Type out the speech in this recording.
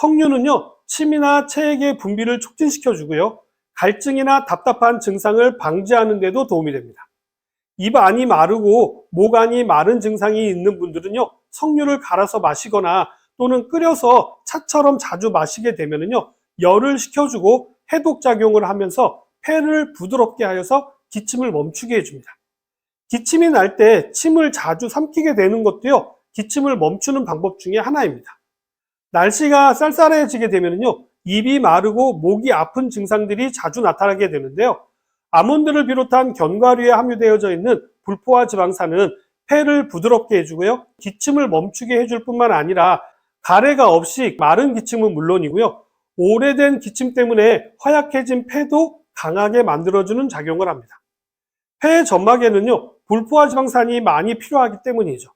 석류는요, 침이나 체액의 분비를 촉진시켜주고요. 갈증이나 답답한 증상을 방지하는 데도 도움이 됩니다. 입 안이 마르고 목 안이 마른 증상이 있는 분들은요, 석류를 갈아서 마시거나 또는 끓여서 차처럼 자주 마시게 되면요, 열을 식혀주고 해독작용을 하면서 폐를 부드럽게 하여서 기침을 멈추게 해줍니다. 기침이 날 때 침을 자주 삼키게 되는 것도요, 기침을 멈추는 방법 중에 하나입니다. 날씨가 쌀쌀해지게 되면요, 입이 마르고 목이 아픈 증상들이 자주 나타나게 되는데요. 아몬드를 비롯한 견과류에 함유되어져 있는 불포화 지방산은 폐를 부드럽게 해주고요, 기침을 멈추게 해줄 뿐만 아니라 가래가 없이 마른 기침은 물론이고요, 오래된 기침 때문에 허약해진 폐도 강하게 만들어주는 작용을 합니다. 폐 점막에는요, 불포화 지방산이 많이 필요하기 때문이죠.